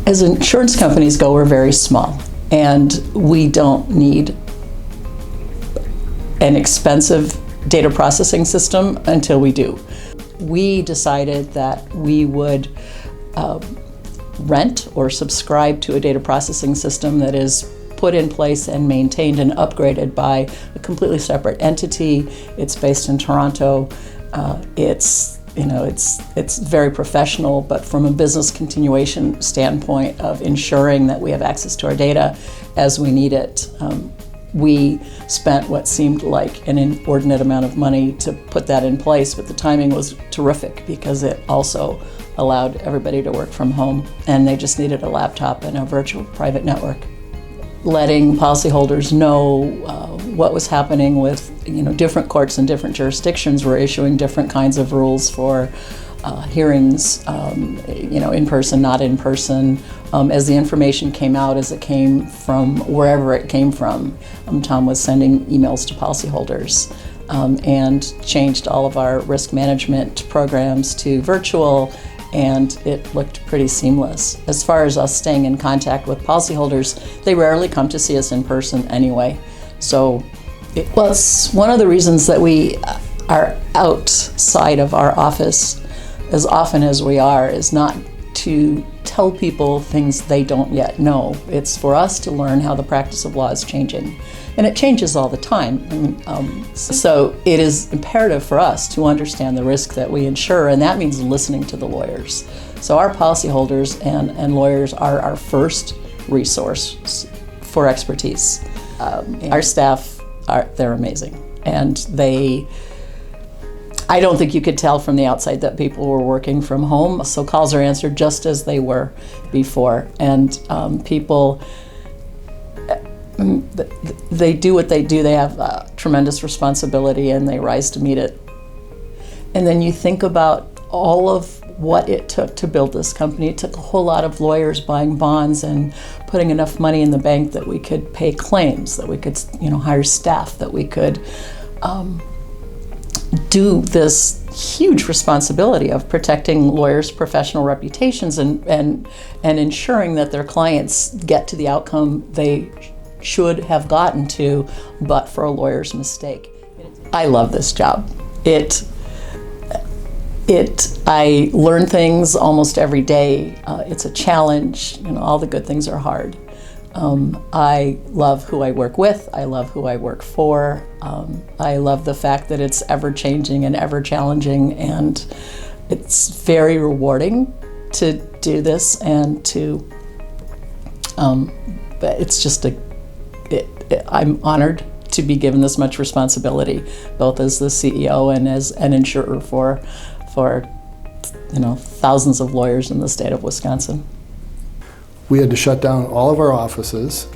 As insurance companies go, we're very small, and we don't need an expensive data processing system until we do. We decided that we would rent or subscribe to a data processing system that is put in place and maintained and upgraded by a completely separate entity. It's based in Toronto. It's very professional, but from a business continuation standpoint of ensuring that we have access to our data as we need it, we spent what seemed like an inordinate amount of money to put that in place, but the timing was terrific because it also allowed everybody to work from home, and they just needed a laptop and a virtual private network. Letting policyholders know what was happening with different courts and different jurisdictions were issuing different kinds of rules for hearings, in person, not in person. As the information came out, as it came from wherever it came from, Tom was sending emails to policyholders and changed all of our risk management programs to virtual, and it looked pretty seamless. As far as us staying in contact with policyholders, they rarely come to see us in person anyway. So it's one of the reasons that we are outside of our office as often as we are is not to tell people things they don't yet know. It's for us to learn how the practice of law is changing. And it changes all the time. So it is imperative for us to understand the risk that we insure, and that means listening to the lawyers. So our policyholders and lawyers are our first resource for expertise. Our staff, they're amazing. And I don't think you could tell from the outside that people were working from home. So calls are answered just as they were before. And people, they do what they do. They have tremendous responsibility and they rise to meet it. And then you think about all of what it took to build this company. It took a whole lot of lawyers buying bonds and putting enough money in the bank that we could pay claims, that we could hire staff, that we could do this huge responsibility of protecting lawyers' professional reputations and ensuring that their clients get to the outcome they should have gotten to, but for a lawyer's mistake. I love this job. I learn things almost every day. It's a challenge. All the good things are hard. I love who I work with. I love who I work for. I love the fact that it's ever-changing and ever-challenging, and it's very rewarding to do this and to, but it's just I'm honored to be given this much responsibility, both as the CEO and as an insurer for thousands of lawyers in the state of Wisconsin. We had to shut down all of our offices,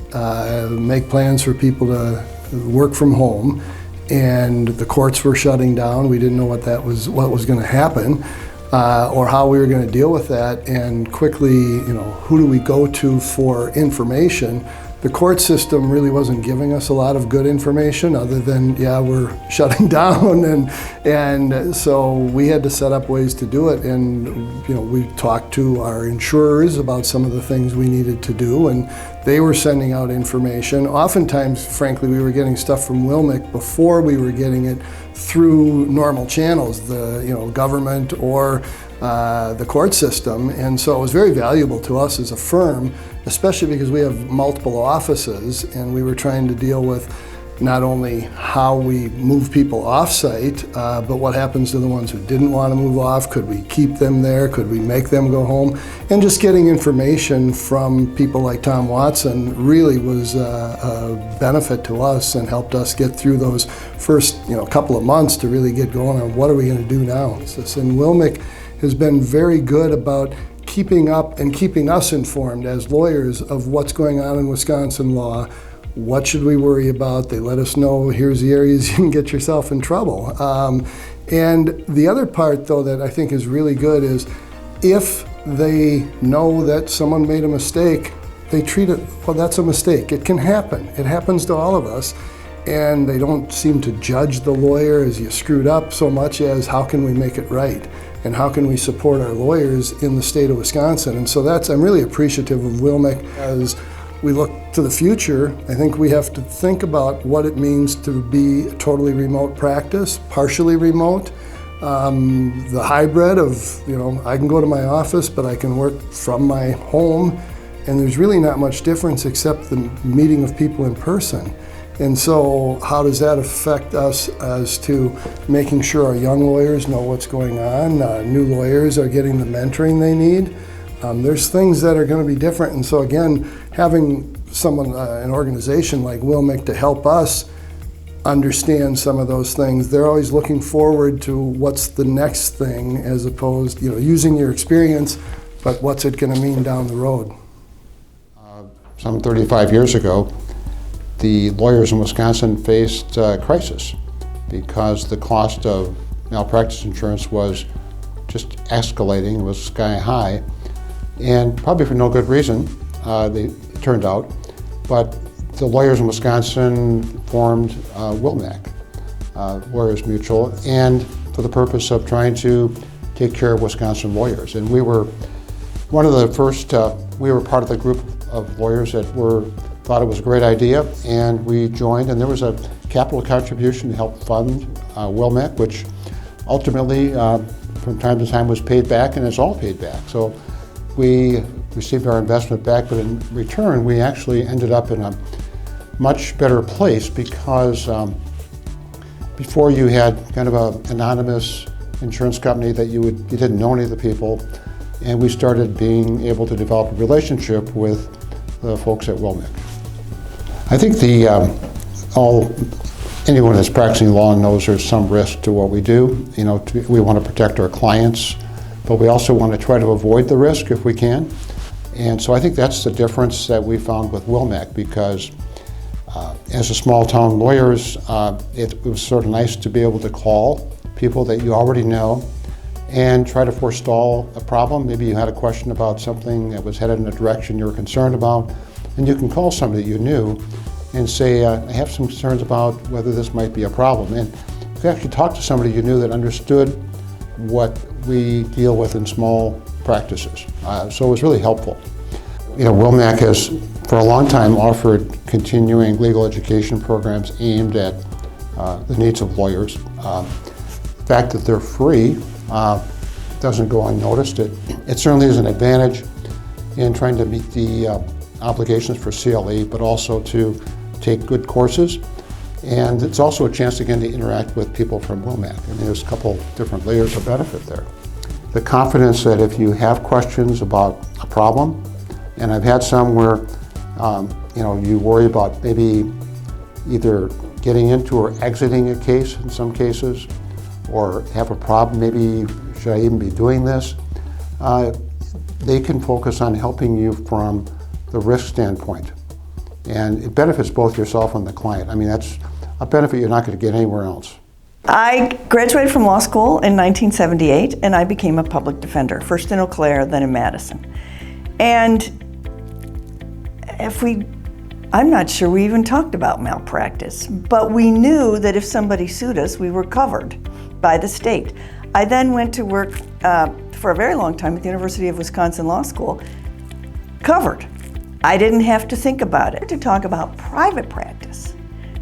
make plans for people to work from home, and the courts were shutting down. We didn't know what was going to happen or how we were going to deal with that. And quickly, who do we go to for information? The court system really wasn't giving us a lot of good information other than, we're shutting down, and so we had to set up ways to do it. And we talked to our insurers about some of the things we needed to do, and they were sending out information. Oftentimes, frankly, we were getting stuff from Wilmick before we were getting it through normal channels, the government or the court system, and so it was very valuable to us as a firm, especially because we have multiple offices, and we were trying to deal with not only how we move people off-site, but what happens to the ones who didn't want to move off. Could we keep them there? Could we make them go home? And just getting information from people like Tom Watson really was a benefit to us and helped us get through those first couple of months to really get going on what are we going to do now. And Wilmick has been very good about keeping up and keeping us informed as lawyers of what's going on in Wisconsin law. What should we worry about? They let us know, here's the areas you can get yourself in trouble. And the other part, though, that I think is really good is if they know that someone made a mistake, they treat it, well, that's a mistake. It can happen. It happens to all of us. And they don't seem to judge the lawyer as you screwed up so much as how can we make it right? and how can we support our lawyers in the state of Wisconsin. And so I'm really appreciative of WILMEC. As we look to the future, I think we have to think about what it means to be a totally remote practice, partially remote, the hybrid of, I can go to my office, but I can work from my home, and there's really not much difference except the meeting of people in person. And so how does that affect us as to making sure our young lawyers know what's going on, new lawyers are getting the mentoring they need? There's things that are going to be different, and so again, having someone, an organization like WILMEC to help us understand some of those things. They're always looking forward to what's the next thing, as opposed, using your experience, but what's it going to mean down the road? Some 35 years ago, the lawyers in Wisconsin faced crisis because the cost of malpractice insurance was just escalating, it was sky high, and probably for no good reason, it turned out. But the lawyers in Wisconsin formed WILMEC, Lawyers Mutual, and for the purpose of trying to take care of Wisconsin lawyers. And we were one of the first, we were part of the group of lawyers that thought it was a great idea, and we joined, and there was a capital contribution to help fund WILMEC, which ultimately, from time to time, was paid back, and it's all paid back. So we received our investment back, but in return, we actually ended up in a much better place because before you had kind of an anonymous insurance company that you didn't know any of the people, and we started being able to develop a relationship with the folks at WILMEC. I think anyone that's practicing law knows there's some risk to what we do. We want to protect our clients, but we also want to try to avoid the risk if we can. And so I think that's the difference that we found with WILMEC, because as a small town lawyers, it was sort of nice to be able to call people that you already know and try to forestall a problem. Maybe you had a question about something that was headed in a direction you were concerned about, and you can call somebody you knew and say, I have some concerns about whether this might be a problem. And you could actually talk to somebody you knew that understood what we deal with in small practices. So it was really helpful. WILMEC has, for a long time, offered continuing legal education programs aimed at the needs of lawyers. The fact that they're free doesn't go unnoticed. It certainly is an advantage in trying to meet the obligations for CLE, but also to take good courses. And it's also a chance, again, to interact with people from WILMEC. There's a couple different layers of benefit there. The confidence that if you have questions about a problem, and I've had some where you worry about maybe either getting into or exiting a case in some cases, or have a problem, maybe should I even be doing this? They can focus on helping you from the risk standpoint. And it benefits both yourself and the client. That's a benefit you're not going to get anywhere else. I graduated from law school in 1978, and I became a public defender, first in Eau Claire, then in Madison. And I'm not sure we even talked about malpractice, but we knew that if somebody sued us, we were covered by the state. I then went to work for a very long time at the University of Wisconsin Law School, covered. I didn't have to think about it. To talk about private practice,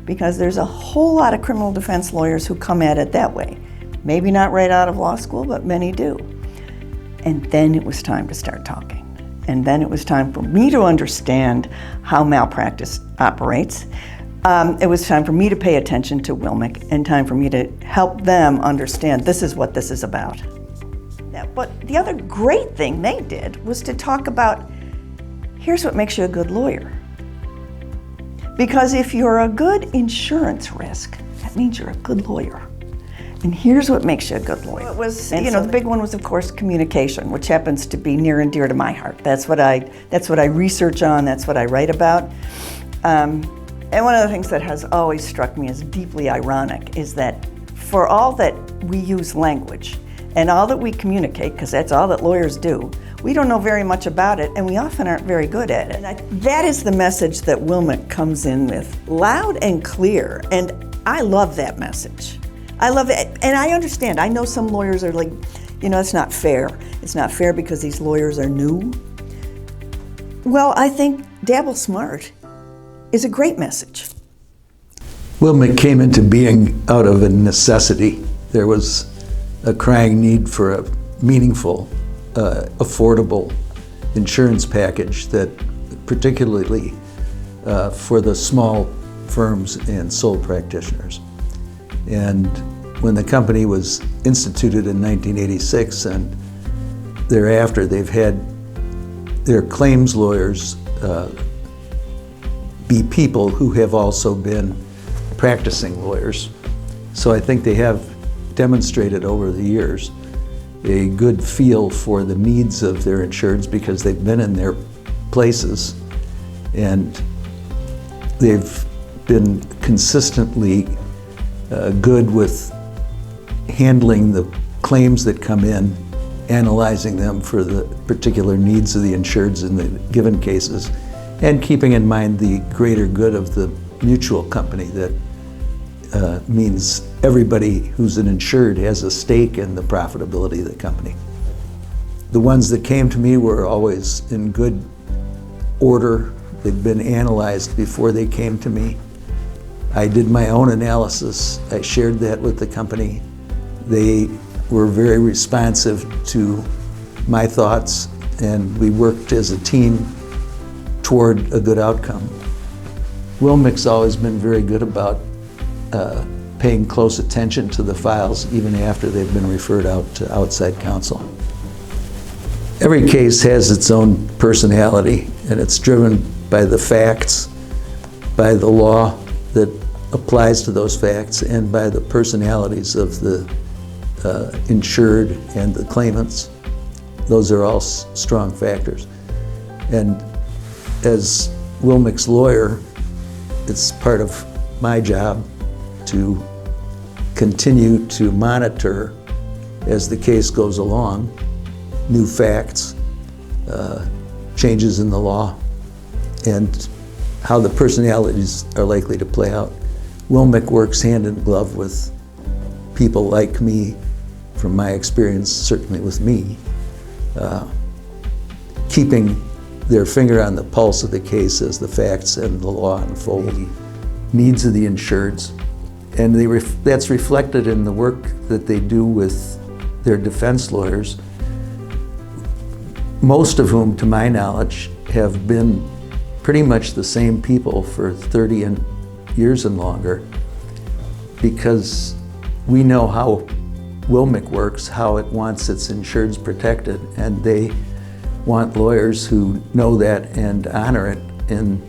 because there's a whole lot of criminal defense lawyers who come at it that way. Maybe not right out of law school, but many do. And then it was time to start talking. And then it was time for me to understand how malpractice operates. It was time for me to pay attention to WILMEC, and time for me to help them understand this is what this is about. But the other great thing they did was to talk about, here's what makes you a good lawyer. Because if you're a good insurance risk, that means you're a good lawyer. And here's what makes you a good lawyer. It was, the big one was, of course, communication, which happens to be near and dear to my heart. That's what I research on, that's what I write about. And one of the things that has always struck me as deeply ironic is that for all that we use language and all that we communicate, because that's all that lawyers do, we don't know very much about it, and we often aren't very good at it. And that is the message that WILMEC comes in with, loud and clear, and I love that message. I love it, and I understand. I know some lawyers are like, it's not fair. It's not fair because these lawyers are new. Well, I think Dabble Smart is a great message. Wilmec came into being out of a necessity. There was a crying need for a meaningful, affordable insurance package that particularly for the small firms and sole practitioners. And when the company was instituted in 1986 and thereafter, they've had their claims lawyers be people who have also been practicing lawyers. So I think they have demonstrated over the years a good feel for the needs of their insureds because they've been in their places and they've been consistently good with handling the claims that come in, analyzing them for the particular needs of the insureds in the given cases, and keeping in mind the greater good of the mutual company that means everybody who's an insured has a stake in the profitability of the company. The ones that came to me were always in good order. They'd been analyzed before they came to me. I did my own analysis. I shared that with the company. They were very responsive to my thoughts, and we worked as a team toward a good outcome. Wilmec's always been very good about paying close attention to the files even after they've been referred out to outside counsel. Every case has its own personality, and it's driven by the facts, by the law that applies to those facts, and by the personalities of the insured and the claimants. Those are all strong factors. And as Wilmec's lawyer, it's part of my job to continue to monitor as the case goes along, new facts, changes in the law, and how the personalities are likely to play out. Wilmec works hand in glove with people like me, from my experience, certainly with me, keeping their finger on the pulse of the case as the facts and the law unfold, needs of the insureds. And that's reflected in the work that they do with their defense lawyers, most of whom, to my knowledge, have been pretty much the same people for 30 years and longer, because we know how Wilmec works, how it wants its insureds protected, and they want lawyers who know that and honor it in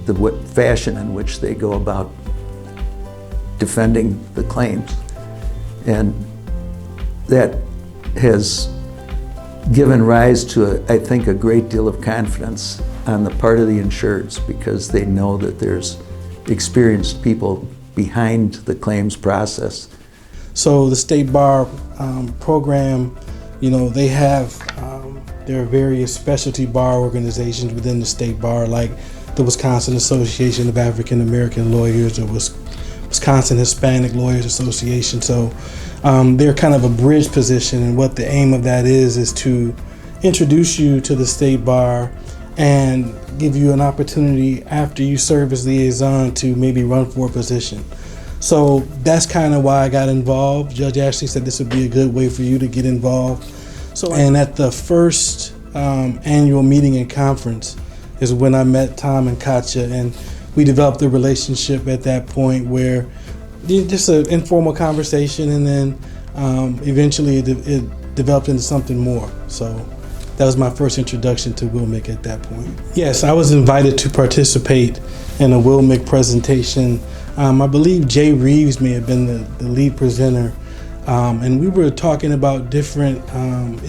the fashion in which they go about defending the claims. And that has given rise to, I think, a great deal of confidence on the part of the insureds, because they know that there's experienced people behind the claims process. So the State Bar program, they have, there are various specialty bar organizations within the State Bar, like the Wisconsin Association of African American Lawyers, or Wisconsin Hispanic Lawyers Association. So they're kind of a bridge position, and what the aim of that is to introduce you to the State Bar and give you an opportunity after you serve as liaison to maybe run for a position. So that's kind of why I got involved. Judge Ashley said this would be a good way for you to get involved. And at the first annual meeting and conference is when I met Tom and Katja, and we developed a relationship at that point where just an informal conversation, and then eventually it developed into something more. So that was my first introduction to Wilmec at that point. Yes, I was invited to participate in a Wilmec presentation. I believe Jay Reeves may have been the lead presenter, and we were talking about different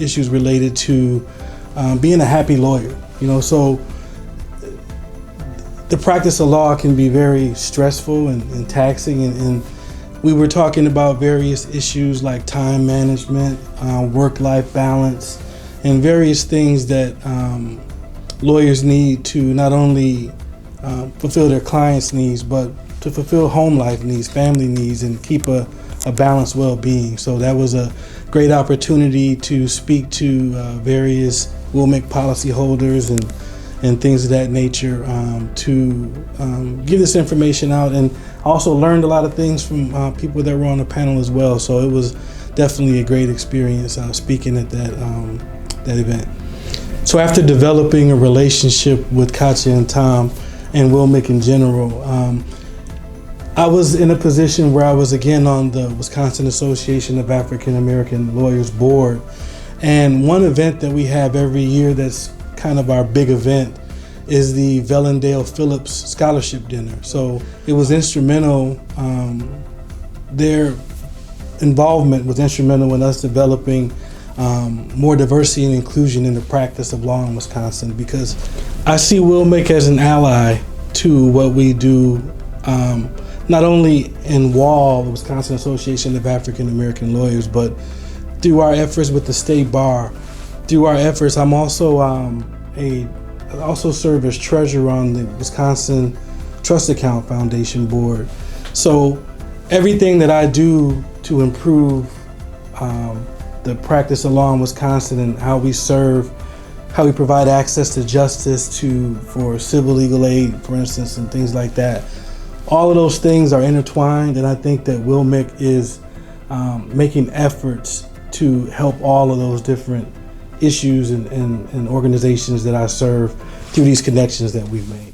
issues related to being a happy lawyer. So the practice of law can be very stressful and taxing, and we were talking about various issues like time management, work-life balance, and various things that lawyers need to not only fulfill their clients' needs, but to fulfill home life needs, family needs, and keep a a balanced well-being. So that was a great opportunity to speak to various WILMIC policyholders and things of that nature, to give this information out, and also learned a lot of things from people that were on the panel as well. So it was definitely a great experience speaking at that event. So after developing a relationship with Katja and Tom and WILMIC in general, I was in a position where I was again on the Wisconsin Association of African American Lawyers board. And one event that we have every year that's kind of our big event is the Vellendale Phillips Scholarship Dinner. So it was instrumental, their involvement was instrumental in us developing more diversity and inclusion in the practice of law in Wisconsin, because I see WILMIC as an ally to what we do, not only in WAL, the Wisconsin Association of African American Lawyers, but through our efforts with the state bar. Through our efforts, I'm also I also serve as treasurer on the Wisconsin Trust Account Foundation board. So everything that I do to improve the practice of law in Wisconsin and how we serve, how we provide access to justice for civil legal aid, for instance, and things like that. All of those things are intertwined, and I think that WILMIC is making efforts to help all of those different issues and organizations that I serve through these connections that we've made.